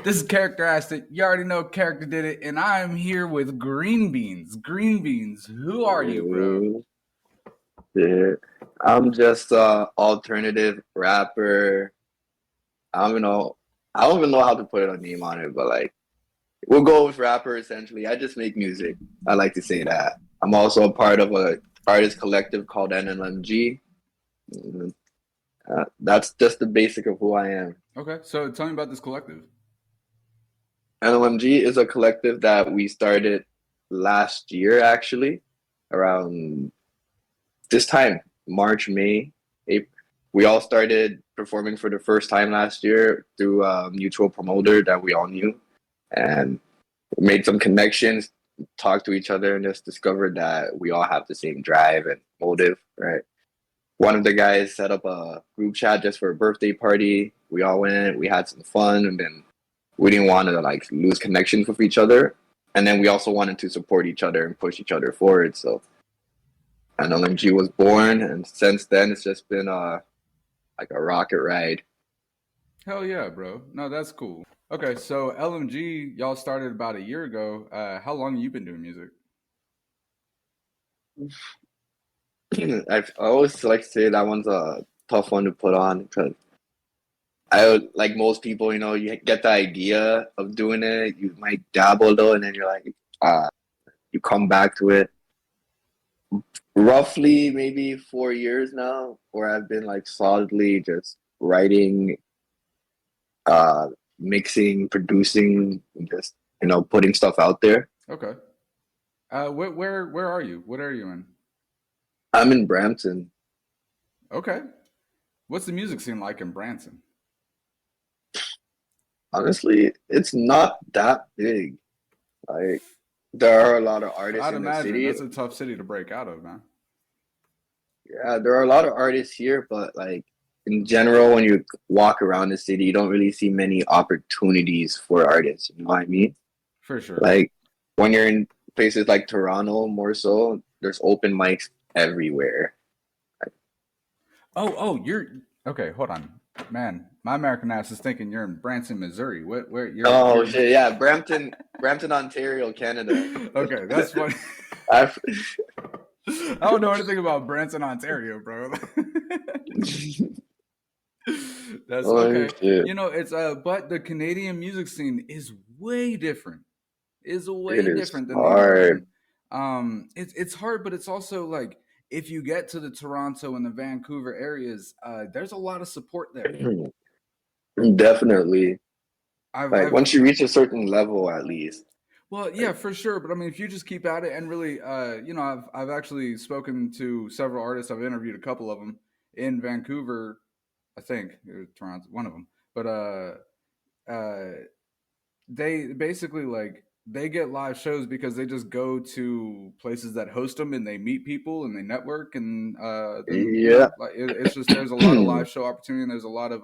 This is Character Asked It. You already know Character did it, and I am here with Green Beans. Green Beans, who are you, bro? Yeah, I'm just a alternative rapper. I don't even know. I don't even know how to put a name on it, but like we'll go with rapper essentially. I just make music. I like to say that. I'm also a part of a artist collective called NLMG. Mhm. That's just the basic of who I am. Okay, so tell me about this collective. NLMG is a collective that we started last year, actually, around this time, March, May, April. We all started performing for the first time last year through a mutual promoter that we all knew, and made some connections, talked to each other, and just discovered that we all have the same drive and motive, right? One of the guys set up a group chat just for a birthday party. We all went, we had some fun, and then we didn't want to like lose connections with each other. And then we also wanted to support each other and push each other forward. So and LMG was born, and since then it's just been like a rocket ride. Hell yeah, bro. No, that's cool. Okay, so LMG, y'all started about a year ago. How long have you been doing music? I always like to say that one's a tough one to put on because I would, like most people, you get the idea of doing it, you might dabble though, and then you're like, uh, you come back to it. Roughly maybe 4 years now, where I've been like solidly just writing, uh, mixing, producing, and just putting stuff out there. Okay. Where are you? What area are you in? I'm in Brampton. Okay. What's the music scene like in Branson? Honestly, it's not that big. Like there are a lot of artists I'd in the imagine city. that's a tough city to break out of, man. Yeah, there are a lot of artists here, but like in general, when you walk around the city, you don't really see many opportunities for artists. You know what I mean? For sure. Like when you're in places like Toronto, more so, there's open mics everywhere. Oh, you're okay. Hold on, man. My American ass is thinking you're in Branson, Missouri. What? Where? Oh You're. shit, yeah, Brampton, Ontario, Canada. Okay, that's funny. I I don't know anything about Branson, Ontario, bro. That's oh okay. shit, It's but the Canadian music scene is way different. Is it way is different than the hard. American. It's hard, but it's also like if you get to the Toronto and the Vancouver areas, there's a lot of support there. Definitely. Like I've once you reach a certain level, at least. Well, yeah, Like, for sure. But I mean, if you just keep at it and really, I've actually spoken to several artists. I've interviewed a couple of them in Vancouver, I think, or Toronto, one of them. But uh, they basically like they get live shows because they just go to places that host them and they meet people and they network and then yeah. like it's just there's a lot of live show opportunity and there's a lot of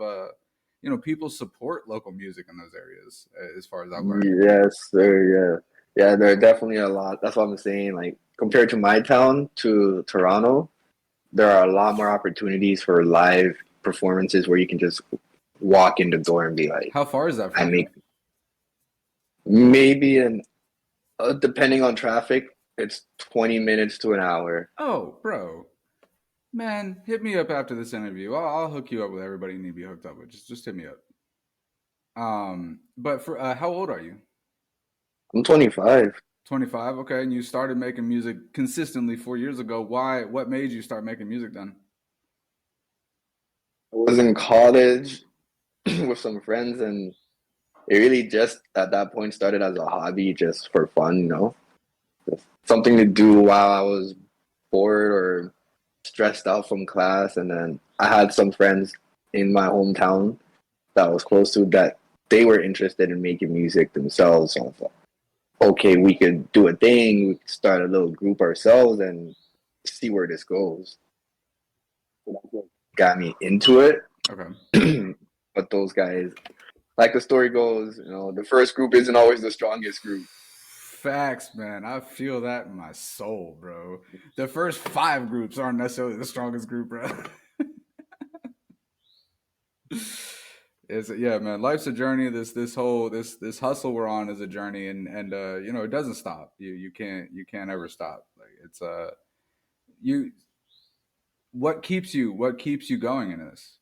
people support local music in those areas as far as I've learned. Yes, sir. Yeah, yeah. There are definitely a lot. That's what I'm saying. Like compared to my town to Toronto, there are a lot more opportunities for live performances where you can just walk in the door and be like, How far is that I from you? make maybe an depending on traffic, it's 20 minutes to an hour. Oh, bro, man, hit me up after this interview. I'll hook you up with everybody you need to be hooked up with. Just hit me up. But for how old are you? I'm 25. 25. Okay, and you started making music consistently 4 years ago. Why? What made you start making music then? I was in college with some friends, and it really just at that point started as a hobby, just for fun. Just something to do while I was bored or stressed out from class. And then I had some friends in my hometown that I was close to that they were interested in making music themselves. So I was like, okay, we could do a thing. We could start a little group ourselves and see where this goes. So that's what got me into it. Okay. But those guys, like the story goes, the first group isn't always the strongest group. Facts, man. I feel that in my soul, bro. The first five groups aren't necessarily the strongest group, bro. It's yeah, man. Life's a journey. This hustle we're on is a journey, and you know it doesn't stop. You can't ever stop. Like it's you what keeps you going in this?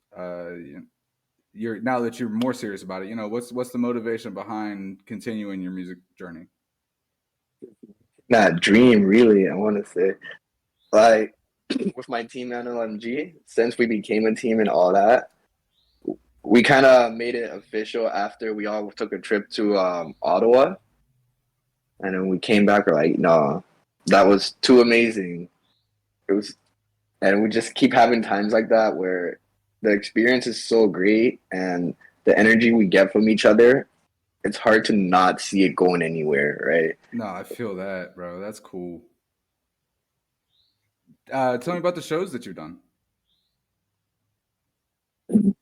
You're now that you're more serious about it. You know what's the motivation behind continuing your music journey? That dream, really, I want to say. Like, with my team at LMG, since we became a team and all that, we kind of made it official after we all took a trip to Ottawa. And then we came back, we're like, no, that was too amazing. It was, and we just keep having times like that where the experience is so great and the energy we get from each other, it's hard to not see it going anywhere, right? No, I feel that, bro. That's cool. Tell me about the shows that you've done. When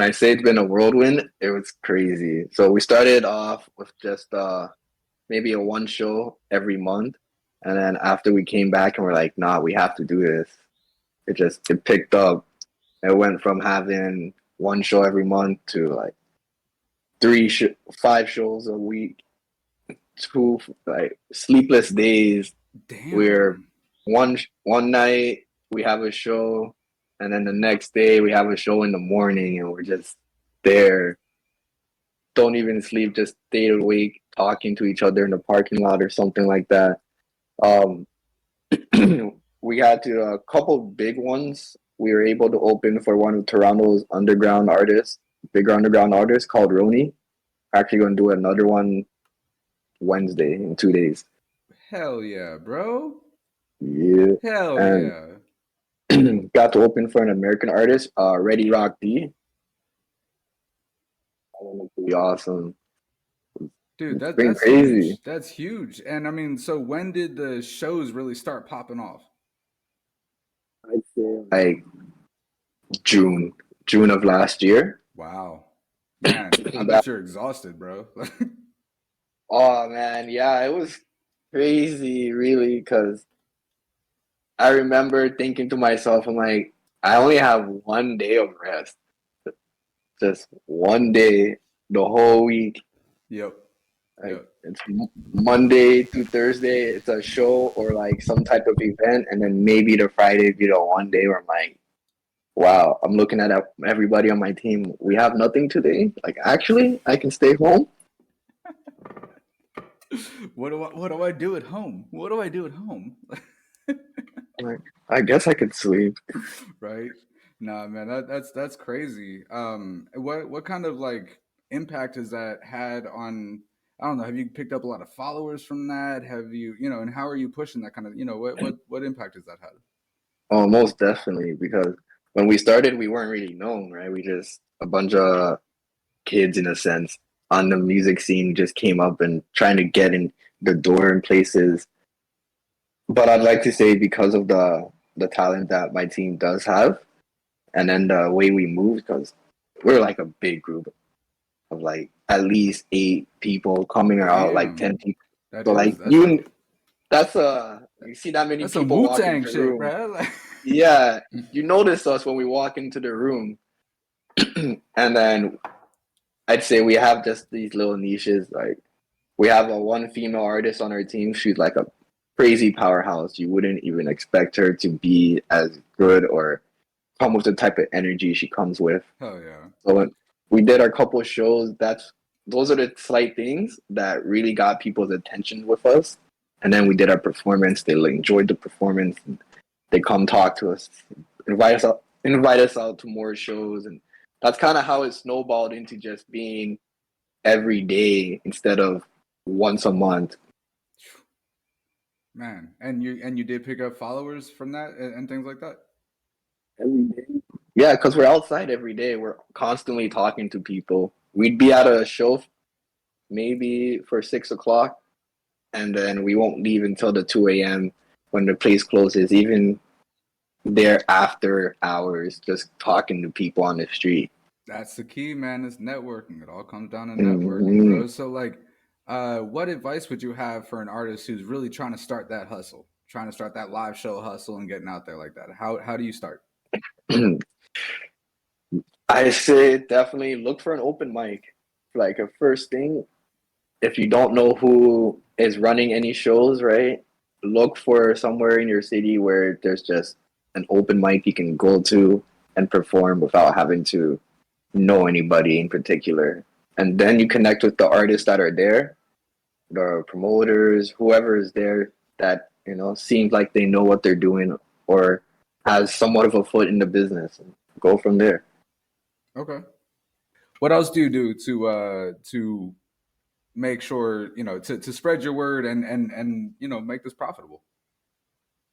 I say it's been a whirlwind, it was crazy. So we started off with just maybe a one show every month. And then after we came back and we're like, nah, we have to do this. It picked up. It went from having one show every month to like five shows a week, two like sleepless days. We're Damn. one night we have a show, and then the next day we have a show in the morning, and we're just there. Don't even sleep, just stay awake, talking to each other in the parking lot or something like that. Um, we had to a couple big ones. We were able to open for one of Toronto's underground artists, bigger underground artist called Roni. Actually, going to do another one Wednesday in 2 days. Hell yeah, bro. Yeah, Hell and yeah. got to open for an American artist, Ready Rock D. That was pretty awesome. Dude, It's that been that's crazy. huge. That's huge. And I mean, so when did the shows really start popping off? I'd say like June, June of last year. Wow. Man, I That bet you're exhausted, bro. oh man, yeah, it was crazy, really, because I remember thinking to myself, I'm like, I only have 1 day of rest, just 1 day the whole week. Yep. Like Yep. it's Monday to Thursday, it's a show or like some type of event, and then maybe the Friday be the 1 day where I'm like, wow, I'm looking at everybody on my team. We have nothing today. Like actually, I can stay home. What do I do at home? What do I do at home? Like I guess I could sleep. Right? Nah, man, that's crazy. What kind of like impact has that had on? I don't know. Have you picked up a lot of followers from that? Have you, and how are you pushing that kind of, what impact has that had? Oh, most definitely, because when we started, we weren't really known, right? We just a bunch of kids in a sense on the music scene just came up and trying to get in the door in places. But I'd like to say because of the talent that my team does have, and then the way we move, because we're like a big group of like at least 8 people coming out, like Damn, 10 people. that So is like that's that's you see that many that's some people Wu walk Tang into the shit, room. bro. Like, Yeah, you notice us when we walk into the room, and then I'd say we have just these little niches. Like we have a one female artist on our team. She's like a crazy powerhouse. You wouldn't even expect her to be as good or come with the type of energy she comes with. hell yeah. So when we did our couple shows, those are the slight things that really got people's attention with us. And then we did our performance. They like, enjoyed the performance. And they come talk to us, invite us out to more shows, and that's kind of how it snowballed into just being every day instead of once a month. Man, and you did pick up followers from that and things like that. Every day. Yeah, because we're outside every day. We're constantly talking to people. We'd be at a show maybe for 6 o'clock, and then we won't leave until the 2 a.m. when the place closes. Even there after hours, just talking to people on the street. That's the key, man. Is networking. It all comes down to networking, Mm-hmm. bro. So, like, what advice would you have for an artist who's really trying to start that hustle, trying to start that live show hustle and getting out there like that? How do you start? I say definitely look for an open mic. Like a first thing, if you don't know who is running any shows, right? Look for somewhere in your city where there's just an open mic you can go to and perform without having to know anybody in particular. And then you connect with the artists that are there, the promoters, whoever is there that, seems like they know what they're doing or has somewhat of a foot in the business. And go from there. Okay. What else do you do to make sure to spread your word and make this profitable?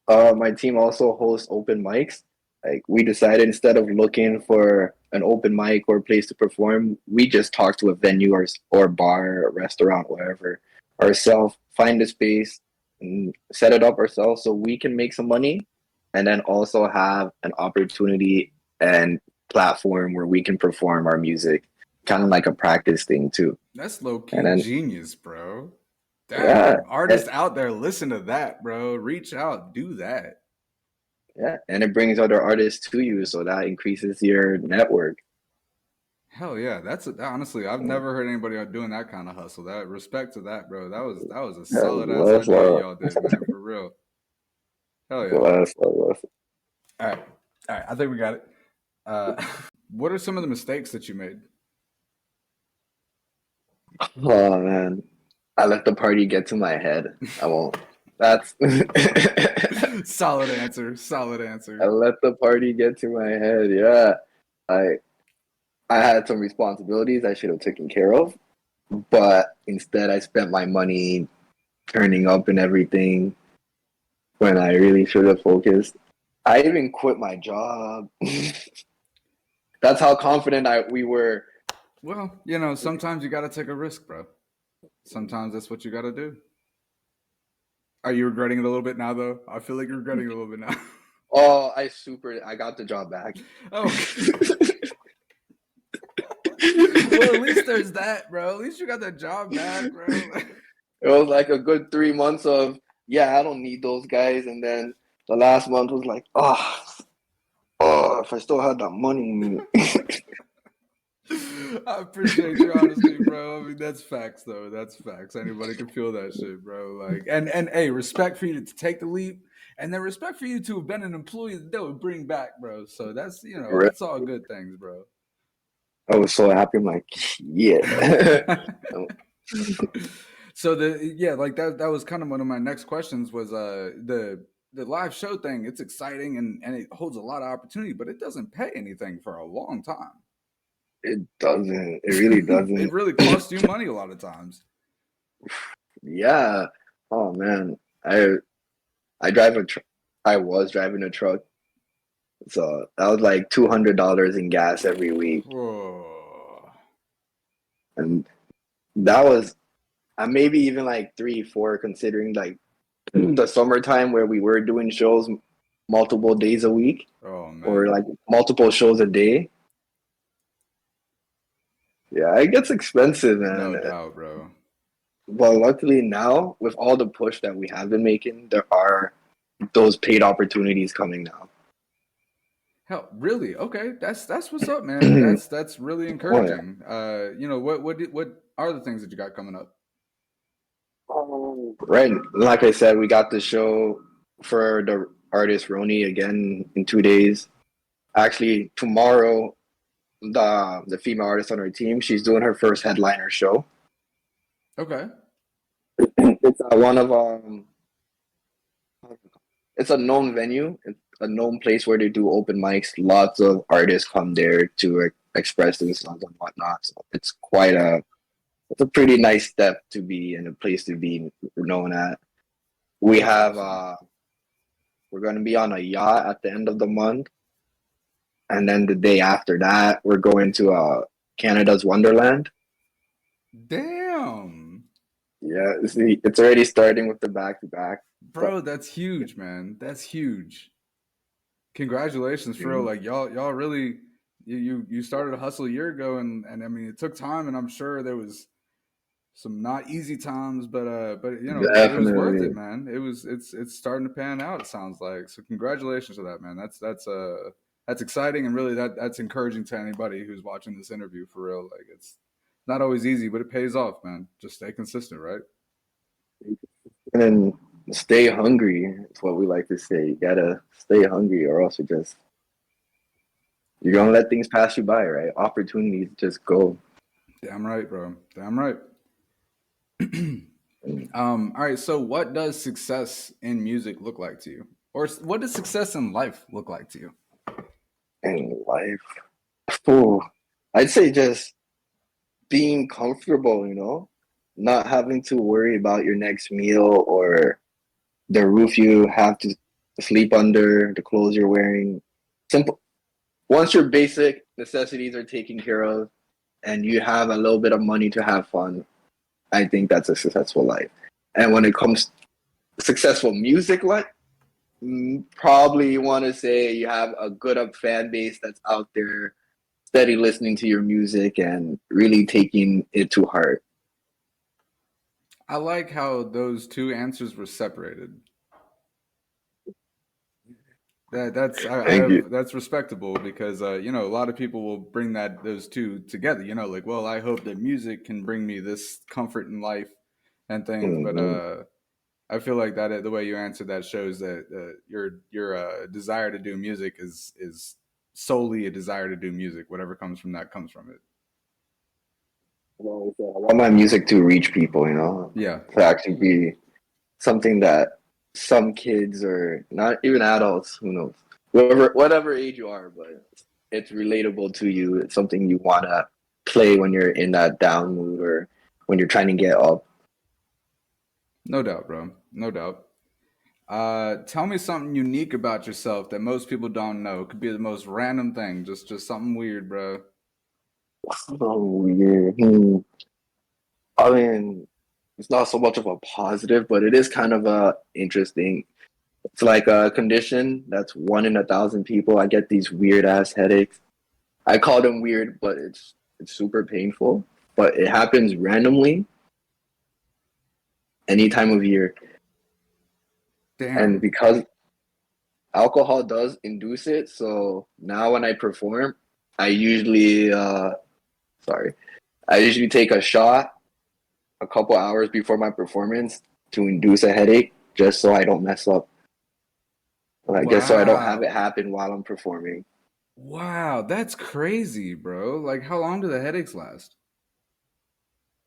My team also hosts open mics. Like we decided instead of looking for an open mic or place to perform, we just talk to a venue or bar, or restaurant, whatever, ourselves, find a space and set it up ourselves so we can make some money and then also have an opportunity and platform where we can perform our music. Kind of like a practice thing too. That's low And key then genius, bro. yeah, Damn, artists out there, listen to that, bro. Reach out, do that. yeah, and it brings other artists to you, so that increases your network. Hell yeah, honestly, I've never heard anybody out doing that kind of hustle. That respect to that, bro. That was a Yeah, solid ass love, idea love, y'all did, man. For real. Hell yeah. love, love. All right, all right. I think we got it. What are some of the mistakes that you made? Oh man, I let the party get to my head. I won't. That's Solid answer. Solid I answer. let the party get to my head. Yeah, I I had some responsibilities I should have taken care of, but instead I spent my money turning up and everything when I really should have focused. I even quit my job. That's how confident we were. Well, sometimes you got to take a risk, bro. Sometimes that's what you got to do. Are you regretting it a little bit now, though? I feel like you're regretting it a little bit now. Oh, I got the job back. Oh, well, at least there's that, bro. At least you got that job back, bro. It was like a good 3 months of, yeah, I don't need those guys. And then the last month was like, if I still had that money. I appreciate your honesty, bro. I mean, that's facts, though. That's facts. Anybody can feel that shit, bro. Like, and hey, respect for you to take the leap, and then respect for you to have been an employee that they would bring back, bro. So that's all good things, bro. I was so happy. I'm like, yeah. So like that was kind of one of my next questions was the live show thing. It's exciting and it holds a lot of opportunity, but it doesn't pay anything for a long time. It doesn't. It really It doesn't. really costs you money a lot of times. Yeah. Oh man. I drive a truck. I was driving a truck. So that was like $200 in gas every week. Whoa. And that was maybe even like three, four, considering like the summertime where we were doing shows multiple days a week Oh or man. like multiple shows a day. Yeah, it gets expensive, man. No doubt, bro. But luckily now, with all the push that we have been making, there are those paid opportunities coming now. Hell, really? Okay, that's what's up, man. That's really Oh yeah. encouraging. What are the things that you got coming up? Right. Like I said, we got the show for the artist Roni again in 2 days. Actually, tomorrow, the female artist on our team, she's doing her first headliner show. Okay. It's one of it's a known venue. It's a known place where they do open mics. Lots of artists come there to express themselves and whatnot. So it's a pretty nice step to be in a place to be known at. We That's have awesome. we're going to be on a yacht at the end of the month, and then the day after that, we're going to Canada's Wonderland. Damn. Yeah, see, it's already starting with the back to back. But Bro, that's huge, man. That's huge. Congratulations, for real. mm, Like y'all really you started a hustle a year ago and I mean it took time and I'm sure there was some not easy times, but it was worth it, definitely, man. It's starting to pan out, it sounds like. So congratulations to that, man. That's that's exciting, and really that's encouraging to anybody who's watching this interview for real. Like it's not always easy, but it pays off, man. Just stay consistent, right? And then stay hungry is what we like to say. You gotta stay hungry, or else you're gonna let things pass you by, right? Opportunities just go. Damn right, bro. Damn right. All right. So, what does success in music look like to you, or what does success in life look like to you? In life, oh, I'd say just being comfortable, not having to worry about your next meal or the roof you have to sleep under, the clothes you're wearing. Simple. Once your basic necessities are taken care of and you have a little bit of money to have fun, I think that's a successful life. And when it comes to successful music life, probably want to say you have a good up fan base that's out there steady listening to your music and really taking it to heart. I like how those two answers were separated. I Thank you. have that's respectable because a lot of people will bring those two together. Like, well, I hope that music can bring me this comfort in life and things, but Mm-hmm. I feel like that the way you answered that shows that your desire to do music is solely a desire to do music. Whatever comes from that comes from it. Well, I want my music to reach people, Yeah, to actually be something that some kids or not even adults, who knows, whatever age you are, but it's relatable to you. It's something you want to play when you're in that down mood or when you're trying to get up. no doubt, bro. No doubt. Tell me something unique about yourself that most people don't know. It could be the most random thing, just something weird, bro. Oh, yeah. I mean, it's not so much of a positive, but it is kind of a interesting. It's like a condition that's 1 in 1,000 people. I get these weird ass headaches. I call them weird, but it's super painful. But it happens randomly any time of year, and Damn. because alcohol does induce it, so now when I perform, I usually sorry, I usually take a shot a couple hours before my performance to induce a headache, just so I don't mess up. Like just so I don't have it Wow. happen while I'm performing. Wow, that's crazy, bro. Like, how long do the headaches last?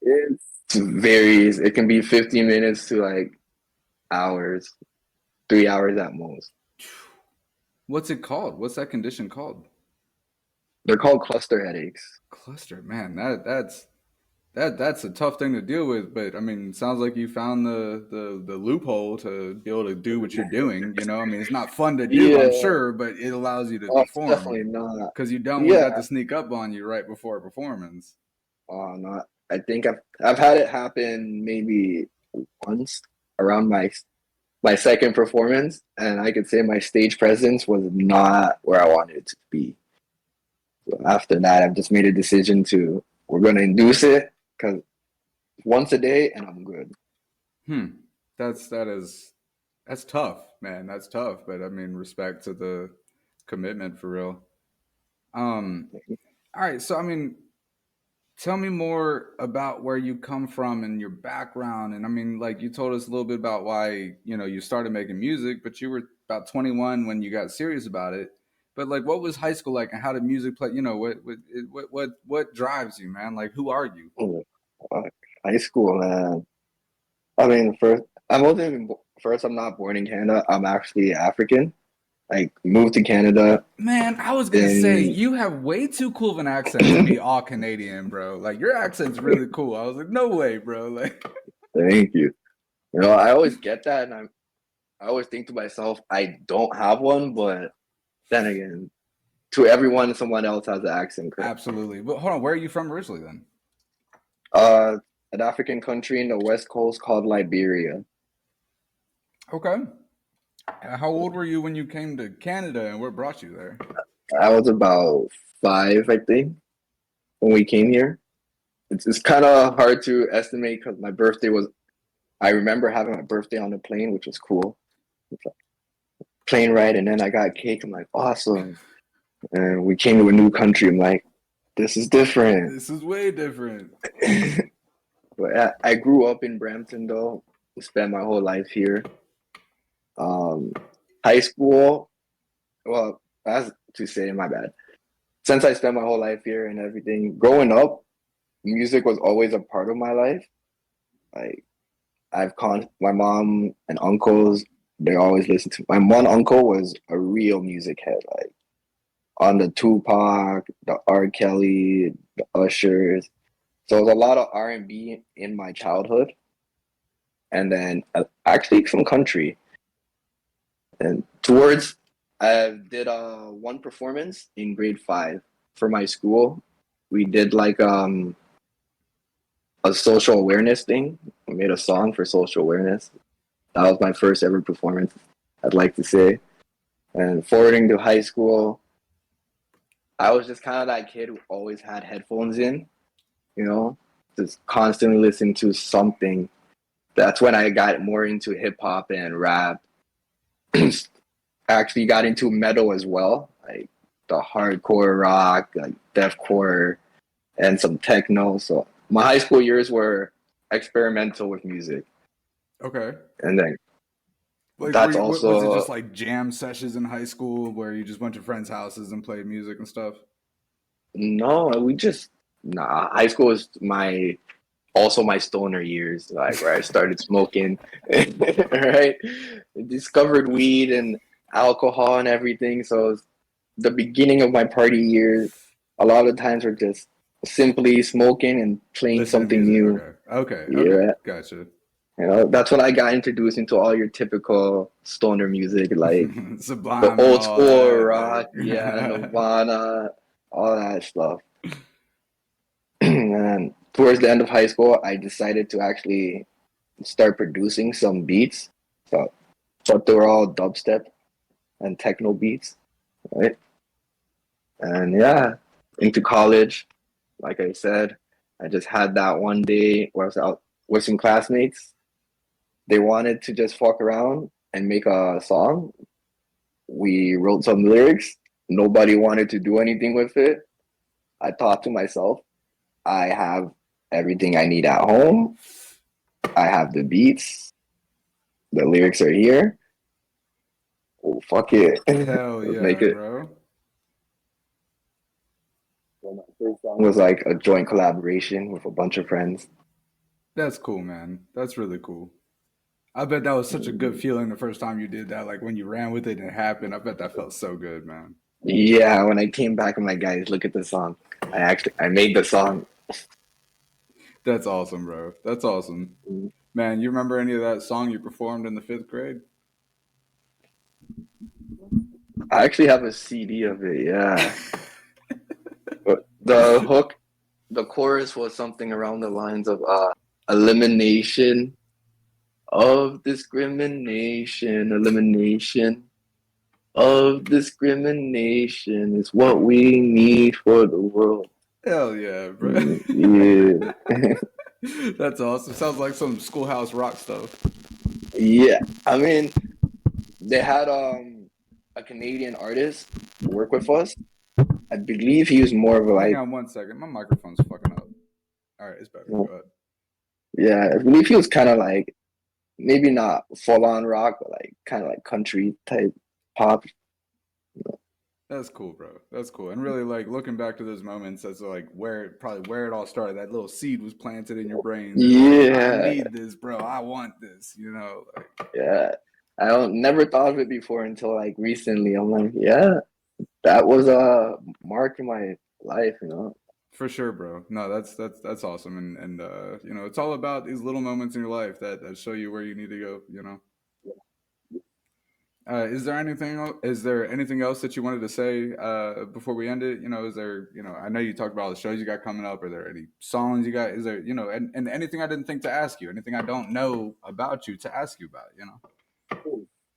It varies. It can be 15 minutes to like hours, 3 hours at most. What's it called? What's that condition called? They're called cluster headaches. Cluster. Man, that's a tough thing to deal with. But I mean, it sounds like you found the loophole to be able to do what you're doing. I mean, it's not fun to do, I'm Yeah, sure, but it allows you to oh, it's perform definitely not. because you don't want Yeah, that to sneak up on you right before a performance. not. I think I've had it happen maybe once around my second performance, and I could say my stage presence was not where I wanted it to be. So after that, I've just made a decision to we're gonna induce it because once a day and I'm good. Hmm. That is that's tough, man. That's tough. But I mean, respect to the commitment for real. Um. All right. So I mean, tell me more about where you come from and your background. And I mean, like you told us a little bit about why you started making music, but you were about 21 when you got serious about it. But like, what was high school like, and how did music play? What drives you, man? Like, who are you? Oh, fuck. High school, man. I mean, first, I wasn't even first. I'm not born in Canada. I'm actually African. I moved to Canada. Man, I was gonna say Then you have way too cool of an accent to be all Canadian, bro. Like your accent's really cool. I was like, no way, bro. Like, thank you. I always get that, and I always think to myself, I don't have one, but then again, to everyone, someone else has an accent, correct? absolutely. But hold on, where are you from originally then? Uh, an African country in the West Coast called Liberia. Okay. How old were you when you came to Canada, and what brought you there? I was about 5, I think, when we came here. It's kind of hard to estimate because my birthday was. I remember having my birthday on the plane, which was cool. It's like plane ride, and then I got cake. I'm like, awesome. and we came to a new country. I'm like, this is different. This is way different. But I grew up in Brampton though. Spent my whole life here. Um, High school, well, as to say, my bad. Since I spent my whole life here and everything, growing up, music was always a part of my life. Like my mom and uncles, they always listen to. My one uncle was a real music head, like on the Tupac, the R. Kelly, the Ushers. So it was a lot of R&B in my childhood, and then actually some country. And towards, I did one performance in grade 5 for my school. We did like a social awareness thing. We made a song for social awareness. That was my first ever performance, I'd like to say. And forwarding to high school, I was just kind of that kid who always had headphones in, you know, just constantly listening to something. That's when I got more into hip hop and rap. I actually got into metal as well, like the hardcore rock, like deathcore, and some techno. So my high school years were experimental with music, Okay. and then Like, that's was it also just like jam sessions in high school where you just went to friends' houses and played music and stuff? no, we just nah. High school was my also my stoner years, like where I started smoking, right? Discovered weed and alcohol and everything. So it was the beginning of my party years. A lot of times were just simply smoking and playing Listen to something music. new. Okay. Okay. Okay. Yeah, Gotcha. that's when I got introduced into all your typical stoner music, like the Sublime and old all school that. rock, yeah, Like, Nirvana, all that stuff. And towards the end of high school, I decided to actually start producing some beats. So, but they were all dubstep and techno beats, right? And yeah, into college, like I said, I just had that one day where I was out with some classmates. They wanted to just fuck around and make a song. We wrote some lyrics. Nobody wanted to do anything with it. I thought to myself, I have everything I need at home. I have the beats. The lyrics are here. Oh, fuck it. hell Let's make yeah, it. bro. So my first song was like a joint collaboration with a bunch of friends. That's cool, man. That's really cool. I bet that was such a good feeling the first time you did that. Like when you ran with it and it happened. I bet that felt so good, man. Yeah, when I came back, I'm like, guys, look at the song. I made the song. That's awesome, bro. That's awesome. Man, you remember any of that song you performed in the fifth grade? I actually have a CD of it. Yeah, but the hook, the chorus was something around the lines of elimination of discrimination, elimination of discrimination is what we need for the world. Hell yeah, bro. Yeah. That's awesome. Sounds like some schoolhouse rock stuff. Yeah. I mean, they had a Canadian artist work with us. I believe he was more of a Hang like, on one second. My microphone's fucking up. All right, it's better. Go ahead. yeah, I believe he was kind of like maybe not full on rock, but like kind of like country type pop. That's cool, bro. That's cool. And really, like looking back to those moments, that's like where it all started. That little seed was planted in your brain. That like, I Yeah, need this, bro. I want this. You know, like yeah. I don't never thought of it before until like recently. I'm like, yeah, that was a mark in my life. for sure, bro. No, that's awesome. And you know, it's all about these little moments in your life that show you where you need to go. You know. Is there anything else that you wanted to say before we end it? You know, is there, you know, I know you talked about all the shows you got coming up. Are there any songs you got? Is there, you know, and anything I didn't think to ask you, anything I don't know about you to ask you about, you know?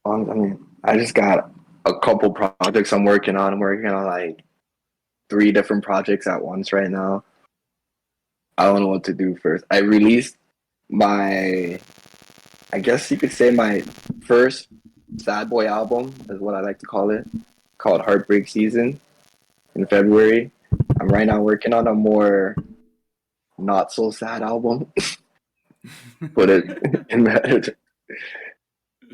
I mean, I just got a couple projects I'm working on. I'm working on like 3 different projects at once right now. I don't know what to do first. I released my, I guess you could say my first sad boy album is what I like to call it, called Heartbreak Season. in February. I'm right now working on a more not so sad album. Put it in that.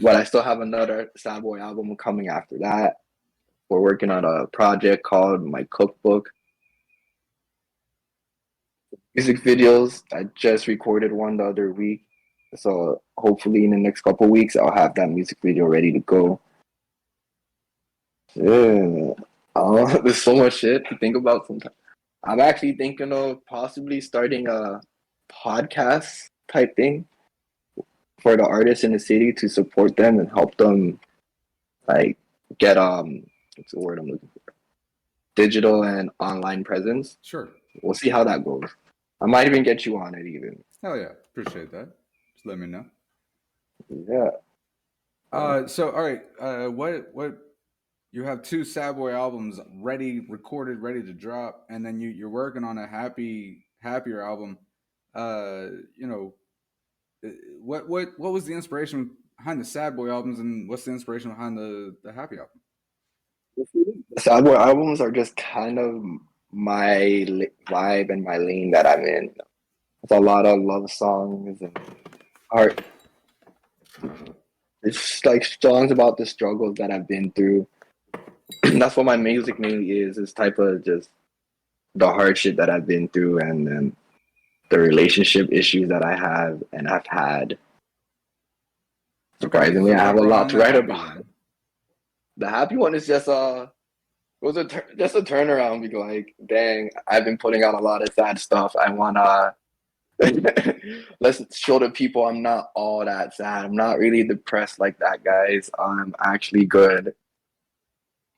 But I still have another sad boy album coming after that. We're working on a project called My Cookbook. Music videos. I just recorded one the other week. So hopefully in the next couple weeks I'll have that music video ready to go. Yeah. There's so much shit to think about sometimes. I'm actually thinking of possibly starting a podcast type thing for the artists in the city to support them and help them like get what's the word I'm looking for? Digital and online presence. Sure. We'll see how that goes. I might even get you on it even. Hell yeah, appreciate that. Just let me know. Yeah. So all right, what you have two Sad Boy albums ready, recorded, ready to drop, and then you're working on a happier album. You know, what was the inspiration behind the Sad Boy albums, and what's the inspiration behind the happy album? The sad boy albums are just kind of my vibe and my lane that I'm in. It's a lot of love songs and art. It's like songs about the struggles that I've been through. That's what my music mainly is. This type of just the hardship that I've been through and the relationship issues that I have and I've had. Okay, Surprisingly, so I have what a brought lot on to the write happy about. one? The happy one is just just a turnaround. Be like, dang, I've been putting out a lot of sad stuff. I wanna let's show the people I'm not all that sad. I'm not really depressed like that, guys. I'm actually good.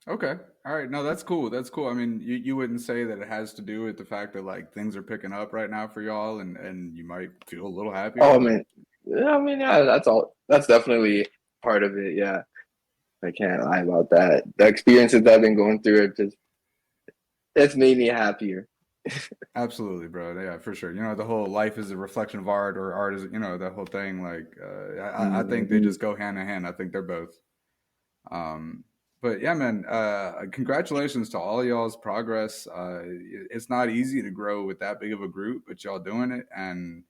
Okay. All right. No, that's cool. That's cool. I mean, you wouldn't say that it has to do with the fact that like things are picking up right now for y'all and you might feel a little happier, Oh but man, yeah, I mean, yeah, that's all. That's definitely part of it. Yeah, I can't lie about that. The experiences that I've been going through, it's made me happier. absolutely, bro. Yeah, for sure. You know, the whole life is a reflection of art or art is, you know, that whole thing. Like, I think they Mm-hmm. just go hand in hand. I think they're both. Um, but yeah, man, congratulations to all y'all's progress. It's not easy to grow with that big of a group, but y'all doing it, and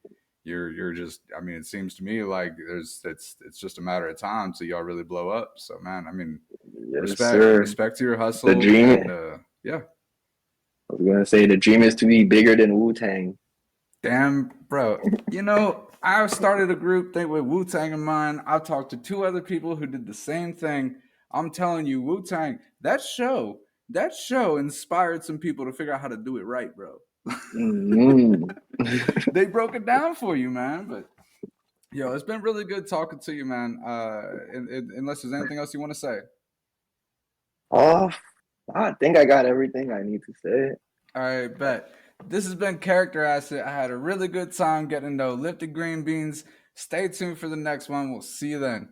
you're just. I mean, it seems to me like it's just a matter of time till y'all really blow up. So, man, I mean, Yes, sir. respect to your The hustle, dream. and yeah, I was gonna say the dream is to be bigger than Wu Tang. damn, bro. You know, I started a group thing with Wu Tang in mind. I've talked to two other people who did the same thing. I'm telling you, Wu Tang, that show inspired some people to figure out how to do it right, bro. Mm-hmm. They broke it down for you, man. But yo, it's been really good talking to you, man. Unless there's anything else you want to say. Oh, I think I got everything I need to say. All right, bet. This has been Character Asset. I had a really good time getting to know Lifted Green Beans. Stay tuned for the next one. We'll see you then.